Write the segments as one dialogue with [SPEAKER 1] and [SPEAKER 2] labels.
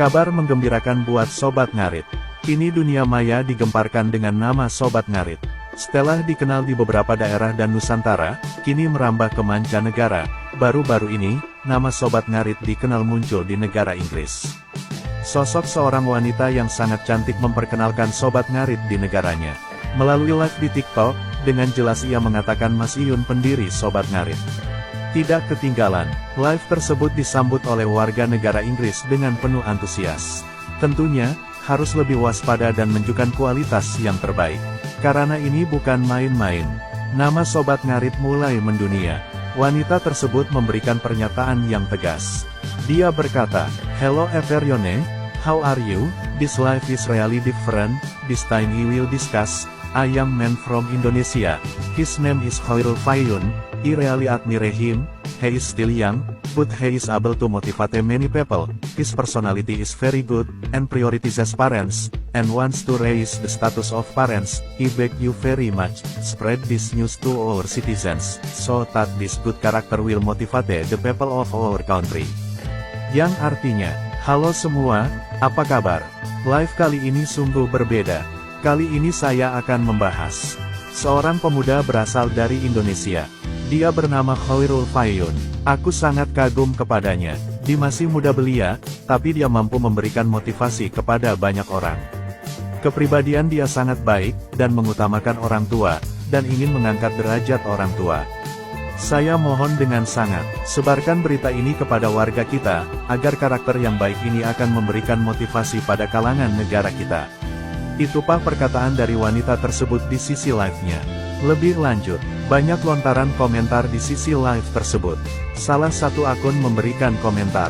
[SPEAKER 1] Kabar menggembirakan buat Sobat Ngarit. Kini dunia maya digemparkan dengan nama Sobat Ngarit. Setelah dikenal di beberapa daerah dan Nusantara, kini merambah ke mancanegara. Baru-baru ini, nama Sobat Ngarit dikenal muncul di negara Inggris. Sosok seorang wanita yang sangat cantik memperkenalkan Sobat Ngarit di negaranya. Melalui live di TikTok, dengan jelas ia mengatakan Mas Iyun pendiri Sobat Ngarit. Tidak ketinggalan, live tersebut disambut oleh warga negara Inggris dengan penuh antusias. Tentunya, harus lebih waspada dan menunjukkan kualitas yang terbaik. Karena ini bukan main-main. Nama Sobat Ngarit mulai mendunia. Wanita tersebut memberikan pernyataan yang tegas. Dia berkata, "Hello everyone, how are you? This life is really different. This time we will discuss. I am man from Indonesia. His name is Khairul Fayun. I really admire him. He is still young, but he is able to motivate many people. His personality is very good, and prioritizes parents, and wants to raise the status of parents. I beg you very much, spread this news to our citizens, so that this good character will motivate the people of our country." Yang artinya, halo semua, apa kabar? Live kali ini sungguh berbeda. Kali ini saya akan membahas seorang pemuda berasal dari Indonesia. Dia bernama Khairul Fayun. Aku sangat kagum kepadanya. Di masih muda belia, tapi dia mampu memberikan motivasi kepada banyak orang. Kepribadian dia sangat baik, dan mengutamakan orang tua, dan ingin mengangkat derajat orang tua. Saya mohon dengan sangat, sebarkan berita ini kepada warga kita, agar karakter yang baik ini akan memberikan motivasi pada kalangan negara kita. Itupah perkataan dari wanita tersebut di sisi live-nya. Lebih lanjut, banyak lontaran komentar di sisi live tersebut. Salah satu akun memberikan komentar.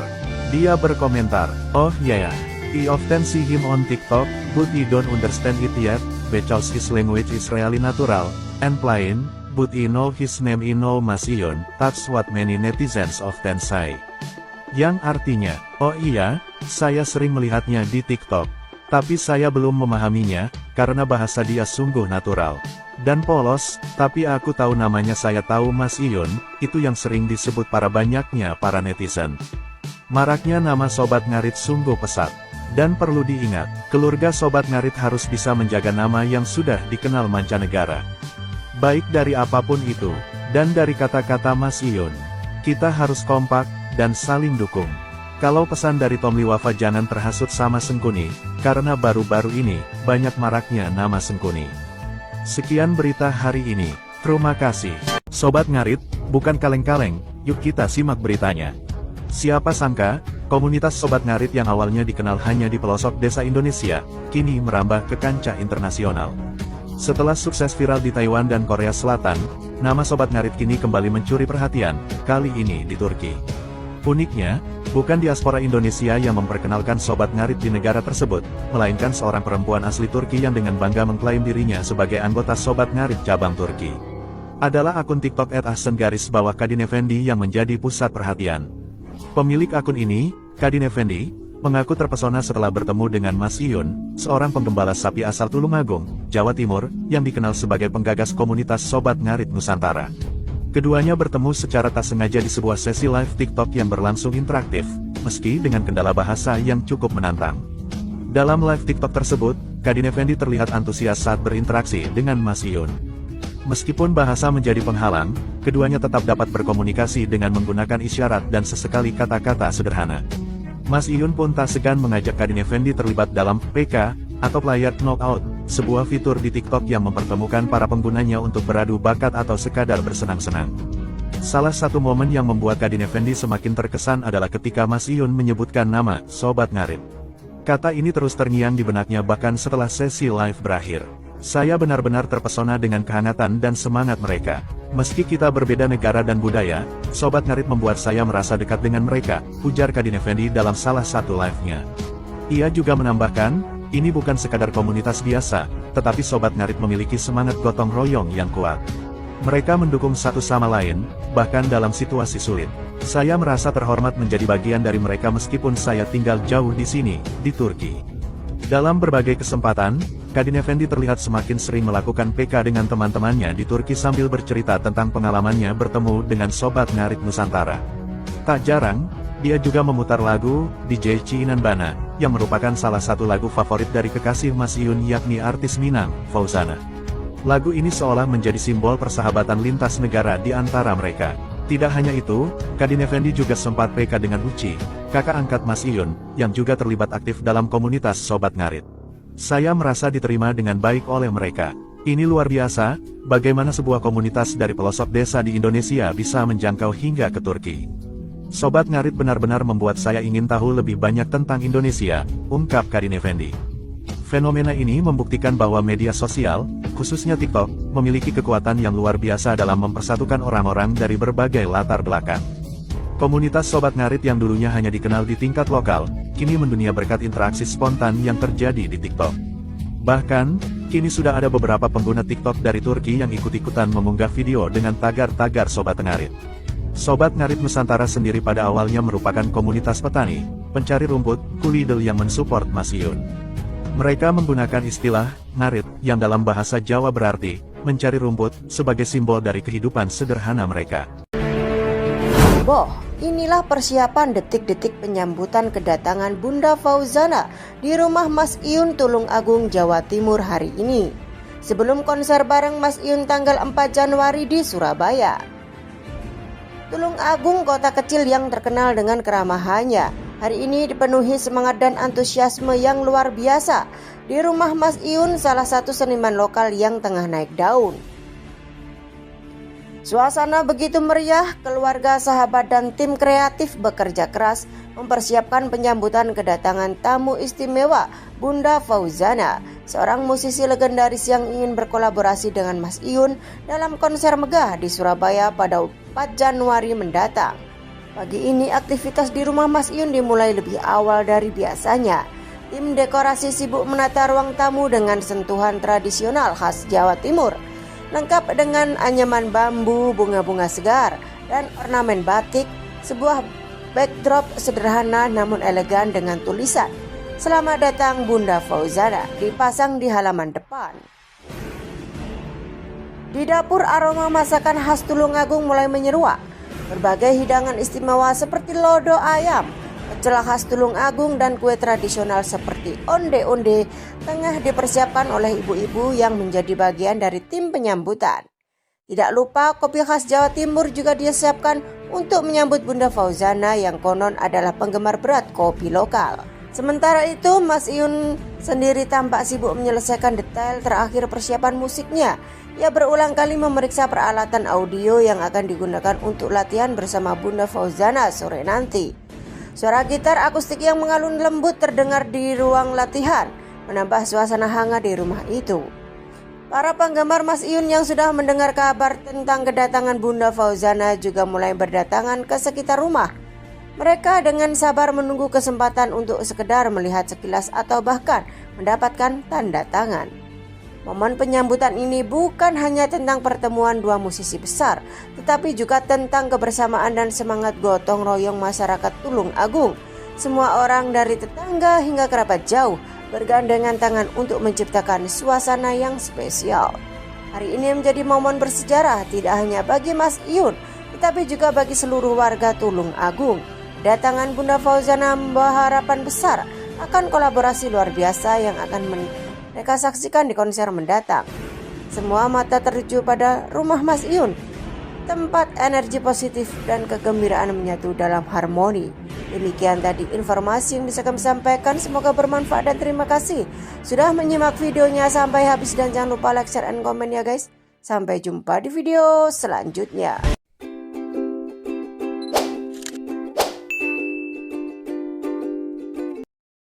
[SPEAKER 1] Dia berkomentar, "Oh yeah, I often see him on TikTok, but I don't understand it yet, because his language is really natural, and plain, but I know his name I know Mas Iyun, that's what many netizens often say." Yang artinya, oh iya, saya sering melihatnya di TikTok. Tapi saya belum memahaminya, karena bahasa dia sungguh natural dan polos, tapi aku tahu namanya, saya tahu Mas Iyun, itu yang sering disebut para banyaknya para netizen. Maraknya nama Sobat Ngarit sungguh pesat. Dan perlu diingat, keluarga Sobat Ngarit harus bisa menjaga nama yang sudah dikenal mancanegara. Baik dari apapun itu, dan dari kata-kata Mas Iyun, kita harus kompak, dan saling dukung. Kalau pesan dari Tom Liwafa, jangan terhasut sama Sengkuni, karena baru-baru ini, banyak maraknya nama Sengkuni. Sekian berita hari ini, terima kasih. Sobat Ngarit, bukan kaleng-kaleng, yuk kita simak beritanya. Siapa sangka, komunitas Sobat Ngarit yang awalnya dikenal hanya di pelosok desa Indonesia, kini merambah ke kancah internasional. Setelah sukses viral di Taiwan dan Korea Selatan, nama Sobat Ngarit kini kembali mencuri perhatian, kali ini di Turki. Uniknya, bukan diaspora Indonesia yang memperkenalkan Sobat Ngarit di negara tersebut, melainkan seorang perempuan asli Turki yang dengan bangga mengklaim dirinya sebagai anggota Sobat Ngarit cabang Turki. Adalah akun TikTok @ahsen_kadin effendi yang menjadi pusat perhatian. Pemilik akun ini, Kadin Effendi, mengaku terpesona setelah bertemu dengan Mas Iyun, seorang penggembala sapi asal Tulungagung, Jawa Timur, yang dikenal sebagai penggagas komunitas Sobat Ngarit Nusantara. Keduanya bertemu secara tak sengaja di sebuah sesi live TikTok yang berlangsung interaktif, meski dengan kendala bahasa yang cukup menantang. Dalam live TikTok tersebut, Kadin Effendi terlihat antusias saat berinteraksi dengan Mas Iyun. Meskipun bahasa menjadi penghalang, keduanya tetap dapat berkomunikasi dengan menggunakan isyarat dan sesekali kata-kata sederhana. Mas Iyun pun tak segan mengajak Kadin Effendi terlibat dalam PK, atau Player Knockout, sebuah fitur di TikTok yang mempertemukan para penggunanya untuk beradu bakat atau sekadar bersenang-senang. Salah satu momen yang membuat Kadin Effendi semakin terkesan adalah ketika Mas Iyun menyebutkan nama Sobat Ngarit. Kata ini terus terngiang di benaknya bahkan setelah sesi live berakhir. "Saya benar-benar terpesona dengan kehangatan dan semangat mereka. Meski kita berbeda negara dan budaya, Sobat Ngarit membuat saya merasa dekat dengan mereka," ujar Kadin Effendi dalam salah satu live-nya. Ia juga menambahkan, ini bukan sekadar komunitas biasa, tetapi Sobat Ngarit memiliki semangat gotong royong yang kuat. Mereka mendukung satu sama lain, bahkan dalam situasi sulit. Saya merasa terhormat menjadi bagian dari mereka meskipun saya tinggal jauh di sini, di Turki. Dalam berbagai kesempatan, Kadin Effendi terlihat semakin sering melakukan PK dengan teman-temannya di Turki sambil bercerita tentang pengalamannya bertemu dengan Sobat Ngarit Nusantara. Tak jarang, dia juga memutar lagu DJ Cinan Bana yang merupakan salah satu lagu favorit dari kekasih Mas Iyun yakni artis Minang, Fauzana. Lagu ini seolah menjadi simbol persahabatan lintas negara di antara mereka. Tidak hanya itu, Kadin Effendi juga sempat PK dengan Uci, kakak angkat Mas Iyun, yang juga terlibat aktif dalam komunitas Sobat Ngarit. Saya merasa diterima dengan baik oleh mereka. Ini luar biasa, bagaimana sebuah komunitas dari pelosok desa di Indonesia bisa menjangkau hingga ke Turki. Sobat Ngarit benar-benar membuat saya ingin tahu lebih banyak tentang Indonesia, ungkap Kadin Effendi. Fenomena ini membuktikan bahwa media sosial, khususnya TikTok, memiliki kekuatan yang luar biasa dalam mempersatukan orang-orang dari berbagai latar belakang. Komunitas Sobat Ngarit yang dulunya hanya dikenal di tingkat lokal, kini mendunia berkat interaksi spontan yang terjadi di TikTok. Bahkan, kini sudah ada beberapa pengguna TikTok dari Turki yang ikut-ikutan mengunggah video dengan tagar-tagar Sobat Ngarit. Sobat Ngarit Nusantara sendiri pada awalnya merupakan komunitas petani, pencari rumput, kulidel yang mensupport Mas Iyun. Mereka menggunakan istilah, ngarit, yang dalam bahasa Jawa berarti, mencari rumput, sebagai simbol dari kehidupan sederhana mereka.
[SPEAKER 2] Boh, inilah persiapan detik-detik penyambutan kedatangan Bunda Fauzana di rumah Mas Iyun Tulung Agung, Jawa Timur hari ini. Sebelum konser bareng Mas Iyun tanggal 4 Januari di Surabaya. Tulung Agung, kota kecil yang terkenal dengan keramahannya, hari ini dipenuhi semangat dan antusiasme yang luar biasa di rumah Mas Iyun, salah satu seniman lokal yang tengah naik daun. Suasana begitu meriah, keluarga, sahabat, dan tim kreatif bekerja keras mempersiapkan penyambutan kedatangan tamu istimewa Bunda Fauzana, seorang musisi legendaris yang ingin berkolaborasi dengan Mas Iyun dalam konser megah di Surabaya pada 4 Januari mendatang. Pagi ini aktivitas di rumah Mas Iyun dimulai lebih awal dari biasanya. Tim dekorasi sibuk menata ruang tamu dengan sentuhan tradisional khas Jawa Timur, lengkap dengan anyaman bambu, bunga-bunga segar, dan ornamen batik. Sebuah backdrop sederhana namun elegan dengan tulisan "Selamat datang Bunda Fauzana" dipasang di halaman depan. Di dapur, aroma masakan khas Tulung Agung mulai menyeruak. Berbagai hidangan istimewa seperti lodo ayam, pecel khas Tulung Agung, dan kue tradisional seperti onde-onde tengah dipersiapkan oleh ibu-ibu yang menjadi bagian dari tim penyambutan. Tidak lupa kopi khas Jawa Timur juga disiapkan untuk menyambut Bunda Fauzana yang konon adalah penggemar berat kopi lokal. Sementara itu, Mas Iyun sendiri tampak sibuk menyelesaikan detail terakhir persiapan musiknya. Ia berulang kali memeriksa peralatan audio yang akan digunakan untuk latihan bersama Bunda Fauzana sore nanti. Suara gitar akustik yang mengalun lembut terdengar di ruang latihan, menambah suasana hangat di rumah itu. Para penggemar Mas Iyun yang sudah mendengar kabar tentang kedatangan Bunda Fauzana juga mulai berdatangan ke sekitar rumah. Mereka dengan sabar menunggu kesempatan untuk sekedar melihat sekilas atau bahkan mendapatkan tanda tangan. Momen penyambutan ini bukan hanya tentang pertemuan dua musisi besar, tetapi juga tentang kebersamaan dan semangat gotong royong masyarakat Tulung Agung. Semua orang dari tetangga hingga kerabat jauh bergandengan tangan untuk menciptakan suasana yang spesial. Hari ini menjadi momen bersejarah tidak hanya bagi Mas Iyun, tetapi juga bagi seluruh warga Tulung Agung. Kedatangan Bunda Fauzana membawa harapan besar akan kolaborasi luar biasa yang akan mereka saksikan di konser mendatang. Semua mata tertuju pada rumah Mas Iyun, tempat energi positif dan kegembiraan menyatu dalam harmoni. Demikian tadi informasi yang bisa kami sampaikan, semoga bermanfaat dan terima kasih sudah menyimak videonya sampai habis, dan jangan lupa like, share, and komen ya guys. Sampai jumpa di video selanjutnya.